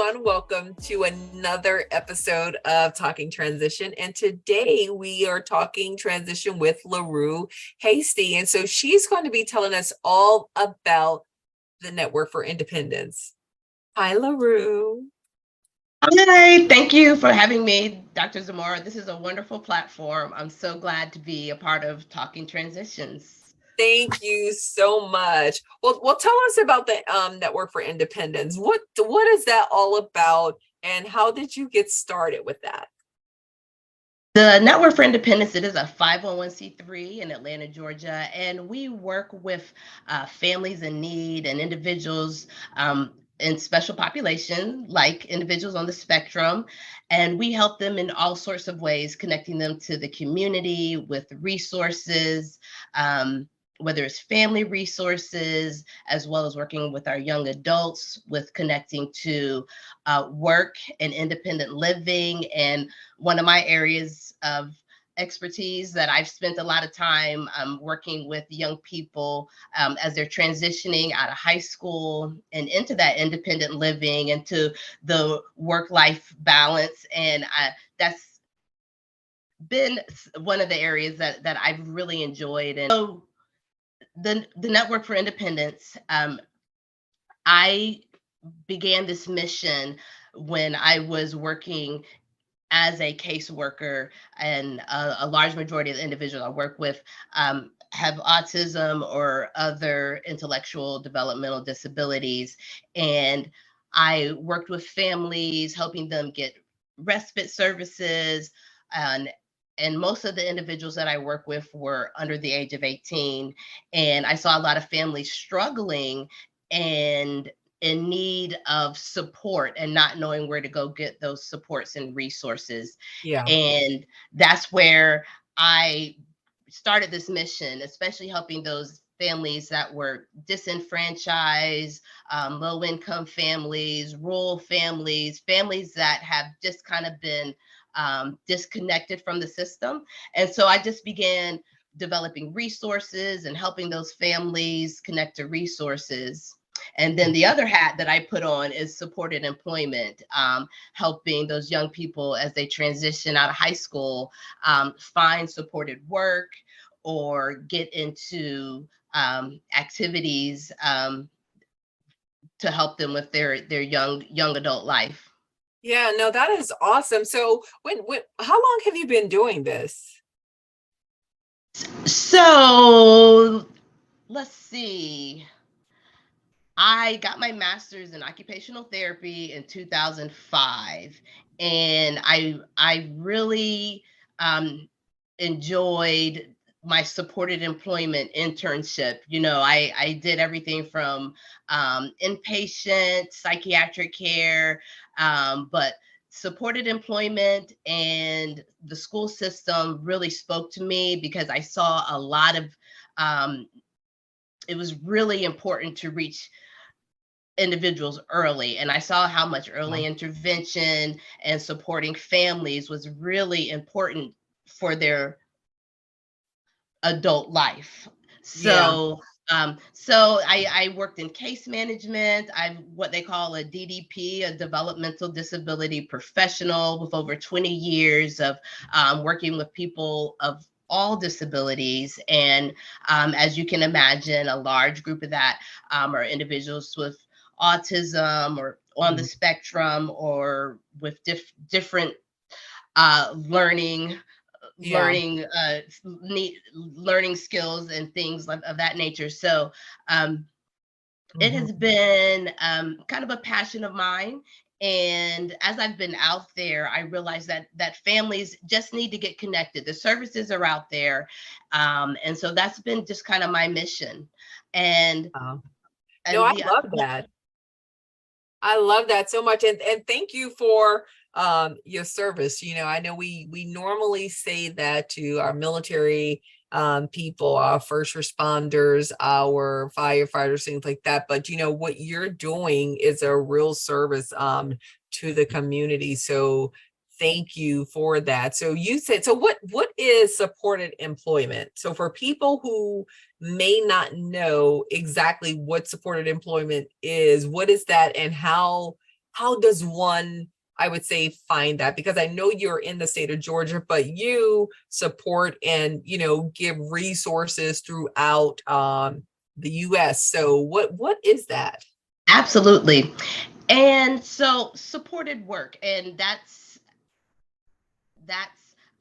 everyone. Welcome to another episode of Talking Transition. And today we are talking transition with LaRue Hasty. And so she's going to be telling us all about the Network for Independence. Hi, LaRue. Hi, thank you for having me, Dr. Zamora. This is a wonderful platform. I'm so glad to be a part of Talking Transitions. Thank you so much. Well, tell us about the Network for Independence. What is that all about, and how did you get started with that? The Network for Independence, it is a 501c3 in Atlanta, Georgia, and we work with families in need and individuals in special population, like individuals on the spectrum, and we help them in all sorts of ways, connecting them to the community with resources, whether it's family resources, as well as working with our young adults with connecting to work and independent living. And one of my areas of expertise that I've spent a lot of time working with young people as they're transitioning out of high school and into that independent living, into the work-life balance. And that's been one of the areas that I've really enjoyed. And so the Network for Independence, I began this mission when I was working as a caseworker, and a large majority of the individuals I work with have autism or other intellectual developmental disabilities. And I worked with families, helping them get respite services, and most of the individuals that I work with were under the age of 18. And I saw a lot of families struggling and in need of support and not knowing where to go get those supports and resources. Yeah. And that's where I started this mission, especially helping those families that were disenfranchised, low income families, rural families, families that have just kind of been disconnected from the system. And so I just began developing resources and helping those families connect to resources. And then the other hat that I put on is supported employment, helping those young people as they transition out of high school, find supported work or get into activities to help them with their young adult life. Yeah, no, that is awesome. So how long have you been doing this? So let's see. I got my master's in occupational therapy in 2005, and I really enjoyed my supported employment internship. You know, I did everything from inpatient psychiatric care, but supported employment and the school system really spoke to me because I saw a lot of it was really important to reach individuals early, and I saw how much early intervention and supporting families was really important for their adult life. So I worked in case management. I'm what they call a DDP, a developmental disability professional, with over 20 years of working with people of all disabilities. And as you can imagine, a large group of that are individuals with autism or on the spectrum or with different learning skills and things of that nature. So it has been kind of a passion of mine. And as I've been out there, I realized that families just need to get connected. The services are out there. And so that's been just kind of my mission. And no, I love that. I love that so much. And thank you for your service. You know, I know we normally say that to our military people, our first responders, our firefighters, things like that. But you know, what you're doing is a real service to the community. So thank you for that. So you said, so what is supported employment? So for people who may not know exactly what supported employment is, what is that, and how how does one, I would say, find that? Because I know you're in the state of Georgia, but you support and, give resources throughout the US. So what is that? Absolutely. And so supported work, and that's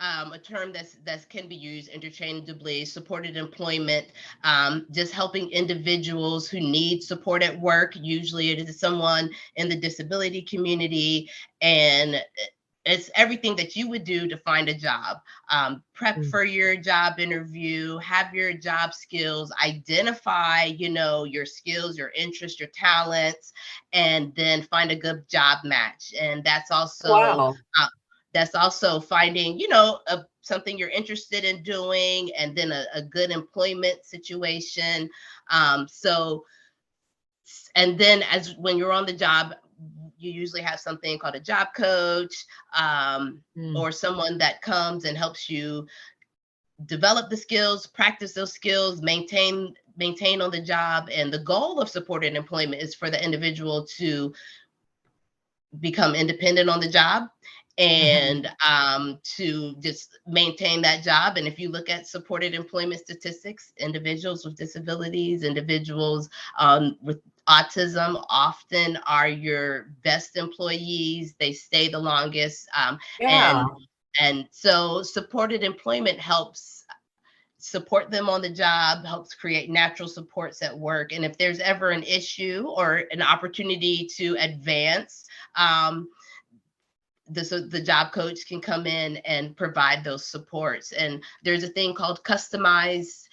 a term that's can be used interchangeably. Supported employment, just helping individuals who need support at work. Usually, it is someone in the disability community, and it's everything that you would do to find a job. Prep Mm. for your job interview, have your job skills, identify, your skills, your interests, your talents, and then find a good job match. And Wow. that's also finding, something you're interested in doing, and then a good employment situation. So, and then as when you're on the job, you usually have something called a job coach, Mm. or someone that comes and helps you develop the skills, practice those skills, maintain on the job. And the goal of supported employment is for the individual to become independent on the job, Mhm. and to just maintain that job. And if you look at supported employment statistics, individuals with disabilities, individuals with autism often are your best employees. They stay the longest, Yeah. and so supported employment helps support them on the job, helps create natural supports at work. And if there's ever an issue or an opportunity to advance, um, so the job coach can come in and provide those supports. And there's a thing called customized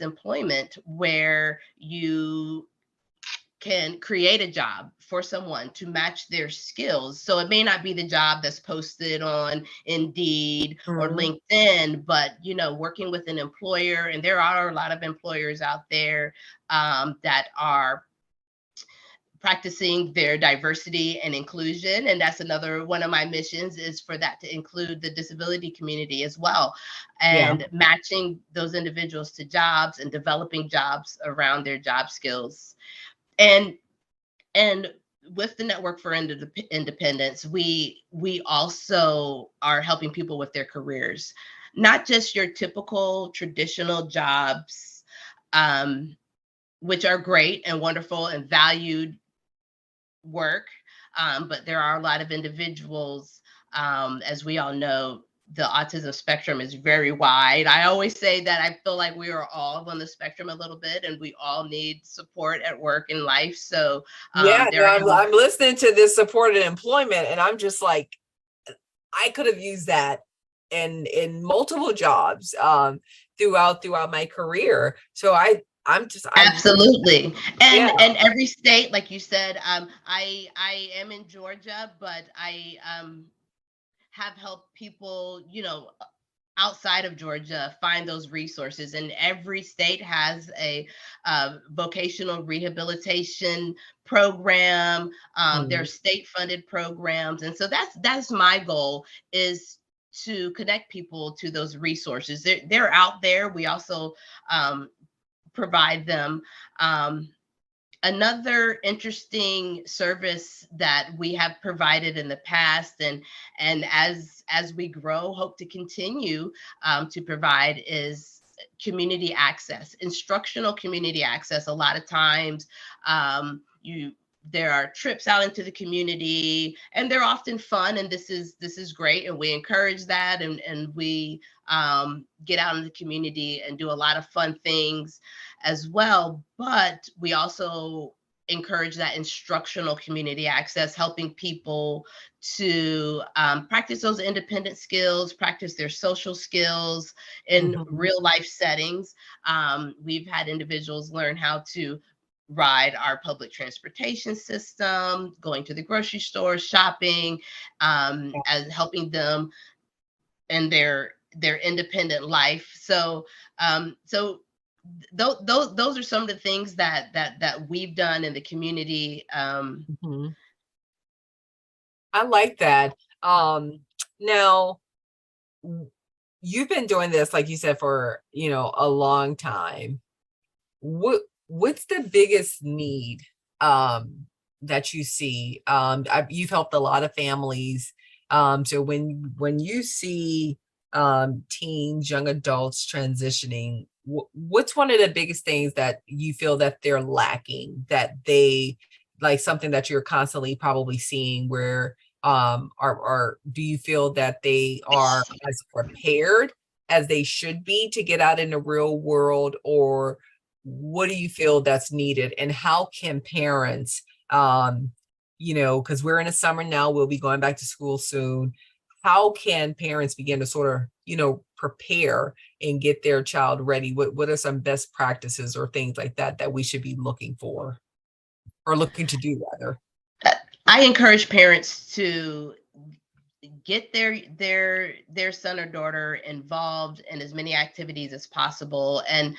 employment, where you can create a job for someone to match their skills. So it may not be the job that's posted on Indeed or Mhm. LinkedIn, but working with an employer, and there are a lot of employers out there that are practicing their diversity and inclusion. And that's another one of my missions, is for that to include the disability community as well, Yeah. and matching those individuals to jobs and developing jobs around their job skills. And and with the network for independence, we also are helping people with their careers, not just your typical traditional jobs, um, which are great and wonderful and valued work. But there are a lot of individuals, as we all know, the autism spectrum is very wide. I always say that I feel like we are all on the spectrum a little bit, and we all need support at work and life. So Yeah, there no, are I'm listening to this supported employment, and I'm just like, I could have used that in multiple jobs throughout my career. So I'm absolutely. yeah. And every state, like you said, I am in Georgia, but I have helped people, outside of Georgia find those resources. And every state has a vocational rehabilitation program. Mm. There's state funded programs, and so that's my goal, is to connect people to those resources. They're out there. We also um, provide them. Um, Another interesting service that we have provided in the past, and as we grow, hope to continue to provide, is community access, instructional community access. A lot of times, you there are trips out into the community, and they're often fun, and this is great, and we encourage that, and we get out in the community and do a lot of fun things as well. But we also encourage that instructional community access, helping people to practice those independent skills, practice their social skills in Mhm. real life settings. We've had individuals learn how to ride our public transportation system, going to the grocery store, shopping, and helping them in their independent life. So those are some of the things that we've done in the community. Mhm. I like that. Now you've been doing this, like you said, for, a long time. What's the biggest need? Um, that you see? You've helped a lot of families. So when you see teens, young adults transitioning, what's one of the biggest things that you feel that they're lacking, that they like, something that you're constantly probably seeing where are do you feel that they are as prepared as they should be to get out in the real world, or what do you feel that's needed, and how can parents, because we're in a summer now, we'll be going back to school soon, how can parents begin to sort of, prepare and get their child ready? What are some best practices or things like that that we should be looking for, or looking to do rather? I encourage parents to get their son or daughter involved in as many activities as possible, and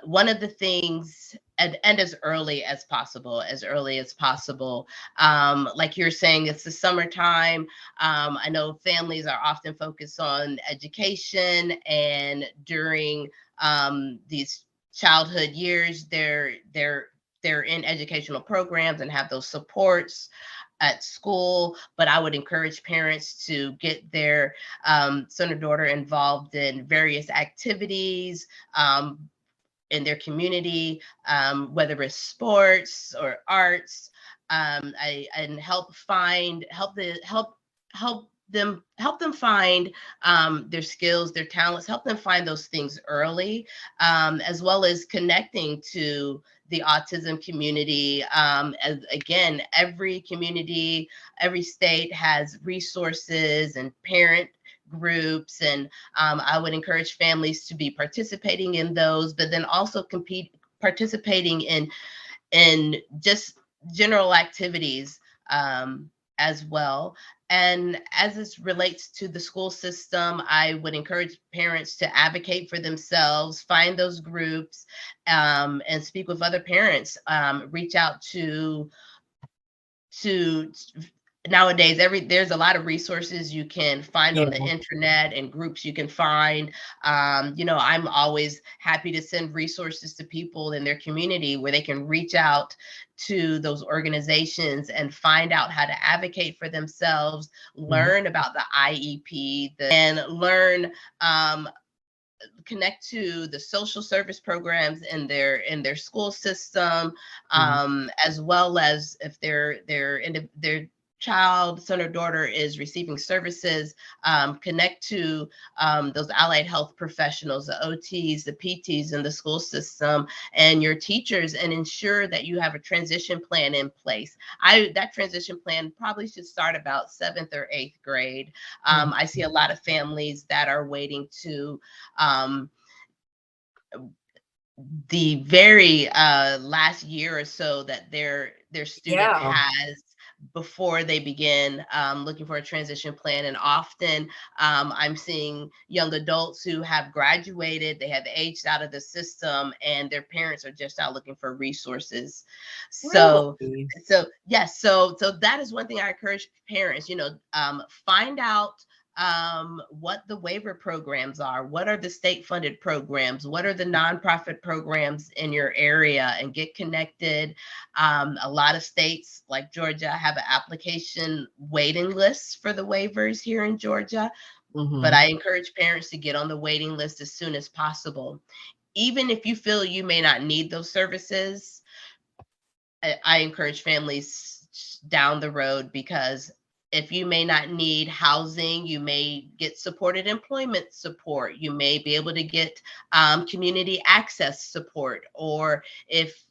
one of the things, and as early as possible, like you're saying, it's the summertime. I know families are often focused on education, and during these childhood years, they're in educational programs and have those supports at school. But I would encourage parents to get their son or daughter involved in various activities in their community, whether it's sports or arts, and help them find their skills, their talents, help them find those things early, as well as connecting to the autism community. As again, every community, every state has resources and parent groups, and I would encourage families to be participating in those, but then also participating in just general activities as well. And as this relates to the school system, I would encourage parents to advocate for themselves, find those groups, and speak with other parents. Reach out to nowadays, there's a lot of resources you can find Yeah. on the internet and groups you can find. I'm always happy to send resources to people in their community where they can reach out to those organizations and find out how to advocate for themselves, Mhm. learn about the IEP, and learn, connect to the social service programs in their school system, Mhm. as well as if their child, son or daughter is receiving services, connect to those allied health professionals, the OTs, the PTs in the school system, and your teachers, and ensure that you have a transition plan in place. That transition plan probably should start about 7th or 8th grade. Mhm. I see a lot of families that are waiting to um, the very last year or so that their student Yeah. has before they begin looking for a transition plan. And often I'm seeing young adults who have graduated, they have aged out of the system, and their parents are just out looking for resources. So Really? yes, so that is one thing I encourage parents, find out what the waiver programs are, what are the state funded programs, what are the nonprofit programs in your area, and get connected. A lot of states like Georgia have an application waiting list for the waivers here in Georgia, but Mhm. I encourage parents to get on the waiting list as soon as possible. Even if you feel you may not need those services, I encourage families down the road, because if you may not need housing, you may get supported employment support. You may be able to get community access support, or if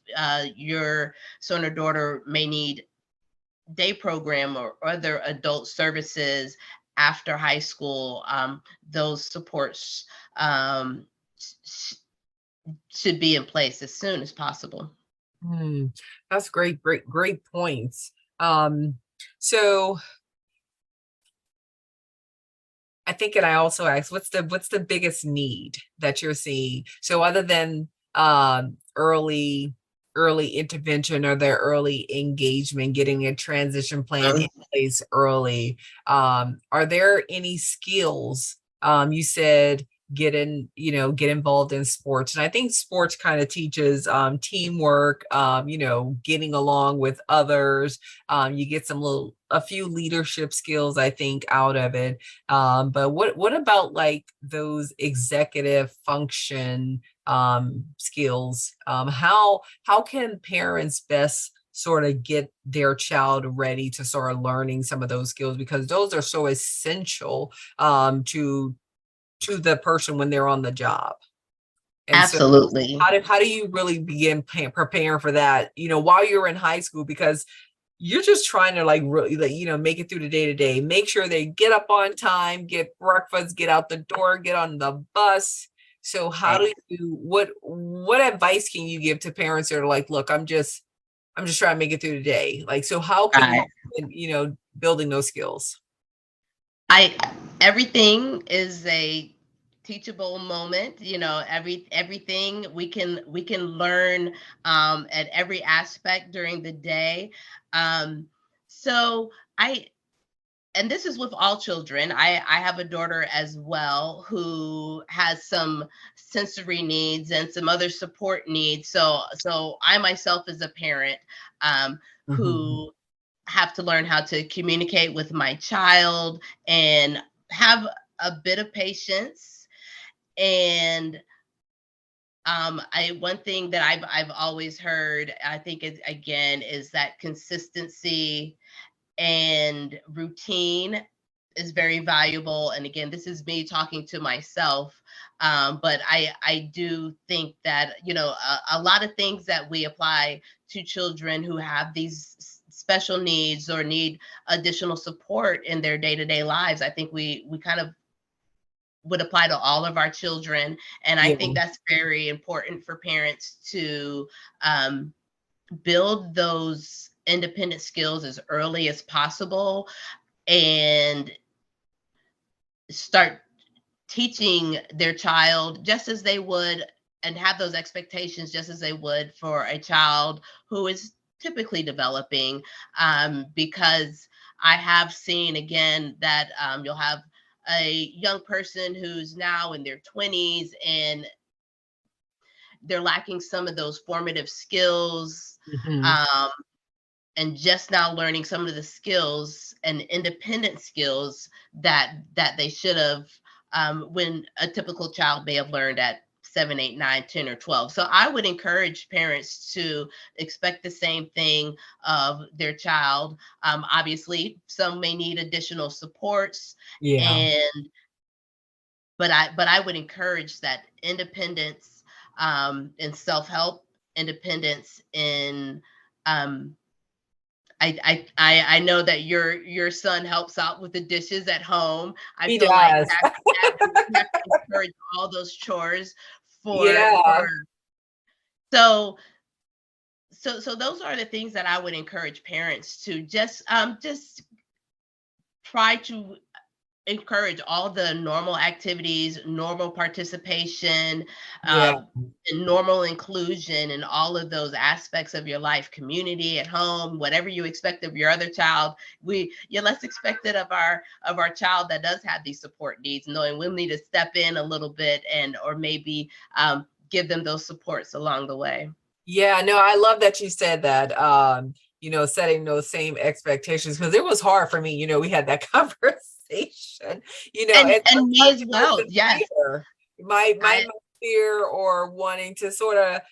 your son or daughter may need day program or other adult services after high school, those supports sh- should be in place as soon as possible. Mm, that's great, great, great points. So I think, and I also asked, what's the biggest need that you're seeing? So other than early intervention, or their early engagement, getting a transition plan in place early, are there any skills? You said get involved in sports. And I think sports kind of teaches teamwork, getting along with others. You get a few leadership skills, I think, out of it. But what about like those executive function skills? How can parents best sort of get their child ready to start learning some of those skills, because those are so essential to the person when they're on the job. And so Absolutely. how do you really begin preparing for that, while you're in high school? Because you're just trying to like really, like, make it through the day to day, make sure they get up on time, get breakfast, get out the door, get on the bus. So how do you, what advice can you give to parents that are like, look, I'm just trying to make it through the day. Like, so how can you, Right. building those skills? I Everything is a teachable moment. Everything we can learn at every aspect during the day. Um, so I and this is with all children. I have a daughter as well who has some sensory needs and some other support needs. So I myself as a parent Mhm. who have to learn how to communicate with my child and have a bit of patience. And I one thing that I've always heard, I think is again, is that consistency and routine is very valuable. And again, this is me talking to myself. But I do think that, a lot of things that we apply to children who have these special needs or need additional support in their day-to-day lives, I think we kind of would apply to all of our children. And I Yeah. think that's very important for parents to um, build those independent skills as early as possible and start teaching their child just as they would, and have those expectations just as they would for a child who is typically developing. Because I have seen again that you'll have a young person who's now in their 20s and they're lacking some of those formative skills, Mhm. um, and just now learning some of the skills and independent skills that they should have, when a typical child may have learned at 7, 8, 9, 10, or 12. So I would encourage parents to expect the same thing of their child. Obviously, some may need additional supports, Yeah. and but I would encourage that independence in self-help, independence in um, I know that your son helps out with the dishes at home. I He feel like does. you have to encourage all those chores for Yeah. so so those are the things that I would encourage parents to just try to encourage all the normal activities, normal participation, Yeah. and normal inclusion in all of those aspects of your life, community, at home, whatever you expect of your other child. Let's expect it of our child that does have these support needs, knowing we'll need to step in a little bit and or maybe give them those supports along the way. Yeah, no, I love that you said that. Setting those same expectations, because it was hard for me. We had that conversation. And And me sometimes as well. the Yes. fear, my I fear, or wanting to sort of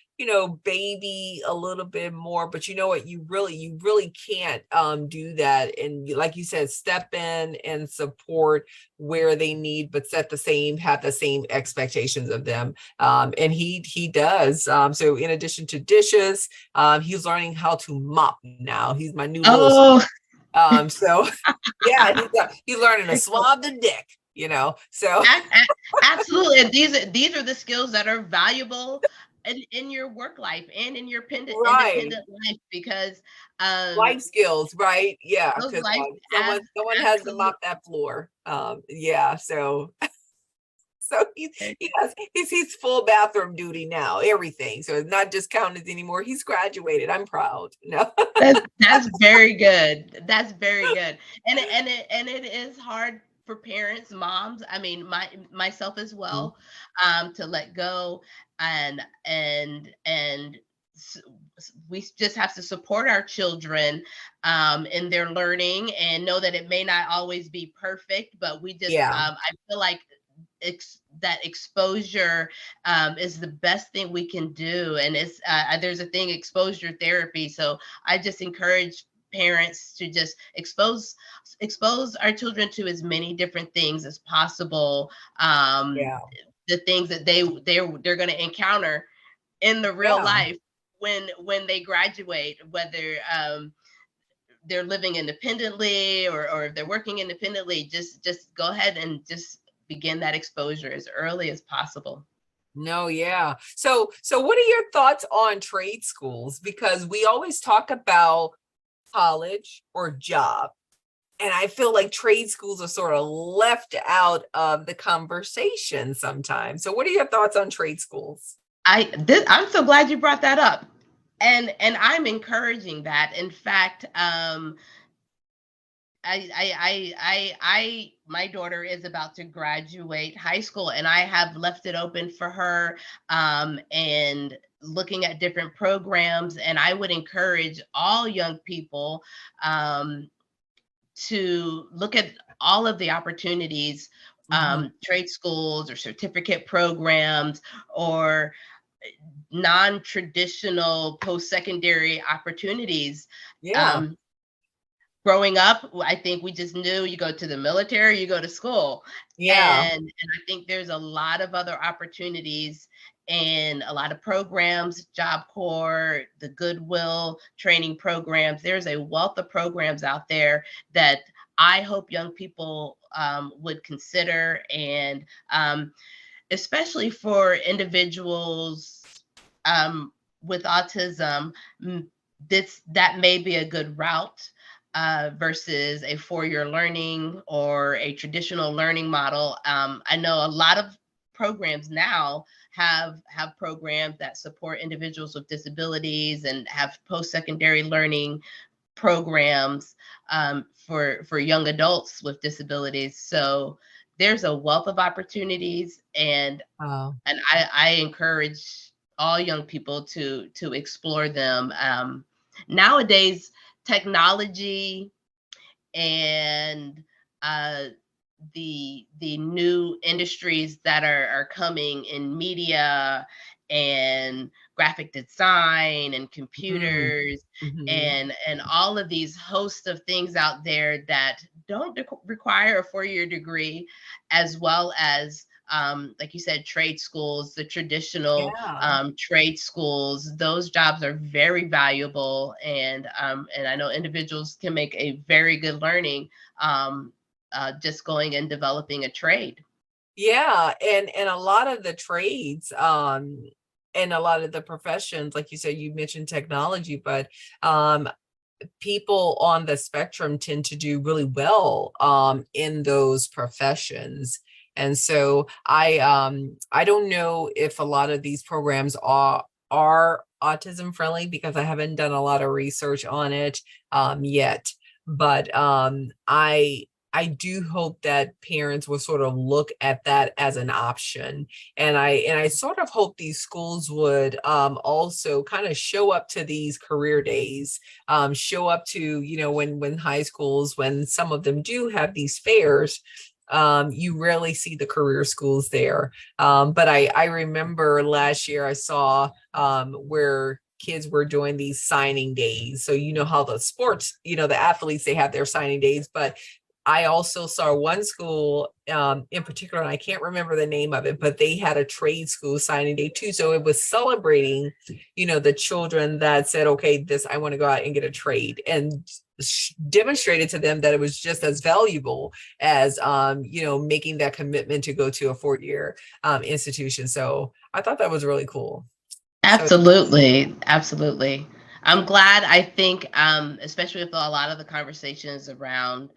baby a little bit more. But you know what, you really can't do that. And like you said, step in and support where they need, but have the same expectations of them. And he does. So in addition to dishes, he's learning how to mop now. He's my new little. Oh, So yeah, he's learning to swab the dick. So Absolutely. And these are the skills that are valuable in your work life and in your right, independent life, because life skills, right? Yeah, those because life someone has to absolutely. mop that floor. Yeah, so he's full bathroom duty now, everything. So it's not just counted anymore. He's graduated. I'm proud. No. That's very good. That's very good. And it is hard for parents, moms, I mean, myself as Mhm. well, to let go, and we just have to support our children in their learning, and know that it may not always be perfect, but we just, Yeah, I feel like that exposure is the best thing we can do. And it's there's a thing, exposure therapy. So I just encourage parents to just expose our children to as many different things as possible. um, yeah, the things that they're going to encounter in the real yeah. life when they graduate, whether they're living independently, or if they're working independently. Just go ahead and just begin that exposure as early as possible. No, yeah. So what are your thoughts on trade schools? Because we always talk about college or job, and I feel like trade schools are sort of left out of the conversation sometimes. So what are your thoughts on trade schools? I'm so glad you brought that up, and I'm encouraging that. In fact, my daughter is about to graduate high school, and I have left it open for her, and looking at different programs. And I would encourage all young people um, to look at all of the opportunities, Mhm. trade schools or certificate programs, or non-traditional post-secondary opportunities. Yeah, Um, Growing up, I think we just knew you go to the military, you go to school. yeah, And I think there's a lot of other opportunities and a lot of programs, Job Corps, the Goodwill training programs. There's a wealth of programs out there that I hope young people would consider. And especially for individuals um, with autism, that may be a good route versus a 4-year learning or a traditional learning model. I know a lot of programs now have programs that support individuals with disabilities, and have post-secondary learning programs for young adults with disabilities. So there's a wealth of opportunities, uh, and I encourage all young people to explore them. Nowadays, technology and uh, the new industries that are coming in media and graphic design and mm, computers, mhm. and all of these hosts of things out there that don't require a 4-year degree, as well as like you said, trade schools, the traditional Yeah. trade schools. Those jobs are very valuable, and I know individuals can make a very good learning just going and developing a trade. Yeah, and a lot of the trades, and a lot of the professions, like you said, you mentioned technology, but um, people on the spectrum tend to do really well in those professions. And so I don't know if a lot of these programs are autism friendly, because I haven't done a lot of research on it yet. But I do hope that parents will sort of look at that as an option. And I sort of hope these schools would also kind of show up to these career days, show up to, when high schools, when some of them do have these fairs, you rarely see the career schools there. But I remember last year I saw where kids were doing these signing days. So you know how the sports, the athletes, they have their signing days, but I also saw one school in particular, and I can't remember the name of it, but they had a trade school signing day too. So it was celebrating, the children that said, okay, I want to go out and get a trade, and demonstrated to them that it was just as valuable as, making that commitment to go to a 4-year institution. So I thought that was really cool. So Absolutely, absolutely. I'm glad. I think, especially with a lot of the conversations around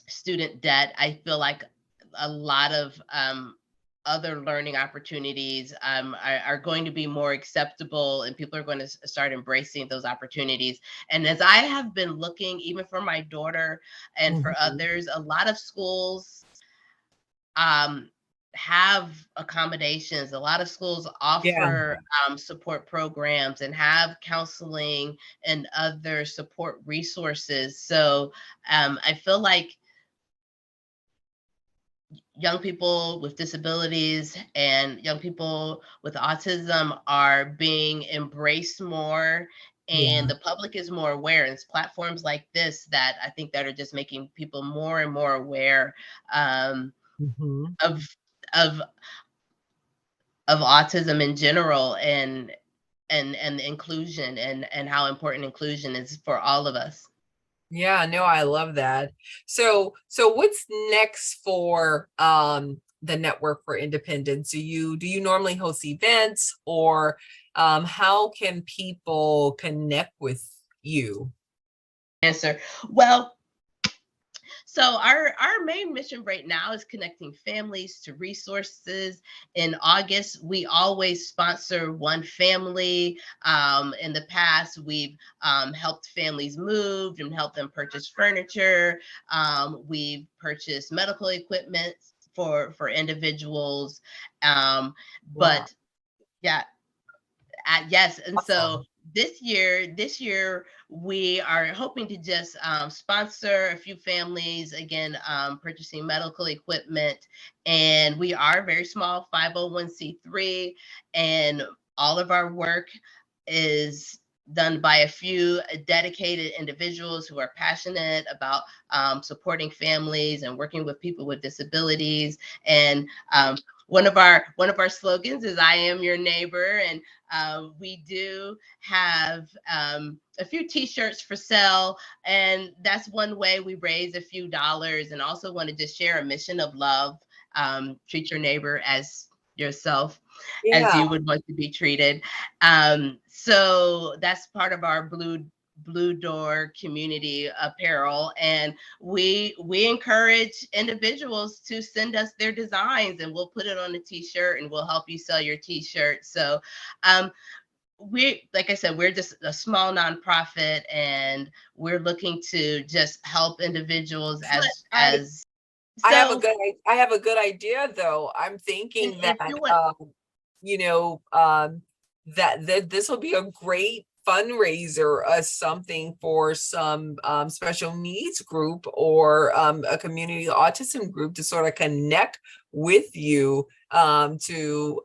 student debt, I feel like a lot of other learning opportunities are going to be more acceptable, and people are going to start embracing those opportunities. And as I have been looking, even for my daughter and for Mhm. others, a lot of schools um, have accommodations. A lot of schools Yeah, offer support programs and have counseling and other support resources. So I feel like young people with disabilities and young people with autism are being embraced more, and yeah. the public is more aware. And it's platforms like this that I think that are just making people more and more aware um, Mhm. of of of autism in general, and inclusion, and how important inclusion is for all of us. Yeah, no, I love that. So what's next for the Network for Independence? Do you normally host events, or how can people connect with you? Answer. Well, so our main mission right now is connecting families to resources. In August, we always sponsor one family. In the past, we've helped families move and helped them purchase furniture. We've purchased medical equipment for individuals. Um, Wow, but yeah, yes, and so awesome. this year we are hoping to just sponsor a few families again, purchasing medical equipment, and we are a very small 501c3, and all of our work is done by a few dedicated individuals who are passionate about supporting families and working with people with disabilities. And one of our slogans is "I am your neighbor," and we do have a few T-shirts for sale, and that's one way we raise a few dollars. And also want to just share a mission of love. Treat your neighbor as yourself, as Yeah, you would want to be treated. So that's part of our Blue Door community apparel, and we encourage individuals to send us their designs, and we'll put it on a T-shirt, and we'll help you sell your T-shirt. So um, we, like I said, we're just a small nonprofit, and we're looking to just help individuals but I as I have a so. good I have a good idea though. I'm And thinking that if you would, you know, that this will be a great fundraiser, something for some special needs group, or a community autism group to sort of connect with you, to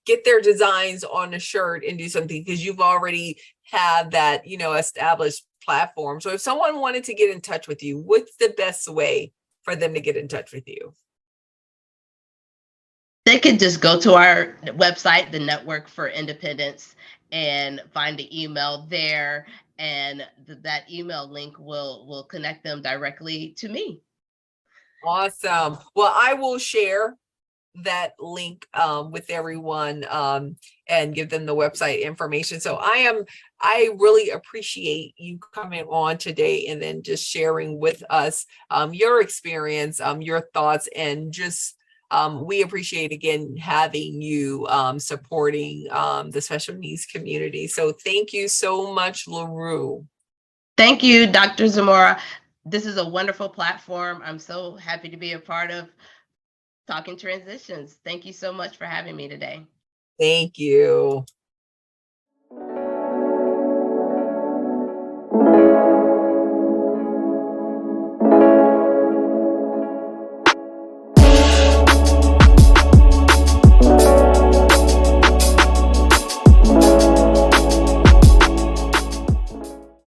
get their designs on a shirt and do something, because you've already had that, established platform. So if someone wanted to get in touch with you, what's the best way for them to get in touch with you? they could just go to our website, the Network for Independence, and find the email there, and that email link will connect them directly to me. Awesome. Well, I will share that link with everyone, and give them the website information. So I really appreciate you coming on today and then just sharing with us your experience, your thoughts, and just we appreciate again having you supporting the special needs community. So thank you so much, LaRue. Thank you, Dr. Zamora. This is a wonderful platform. I'm so happy to be a part of Talking Transitions. Thank you so much for having me today. Thank you.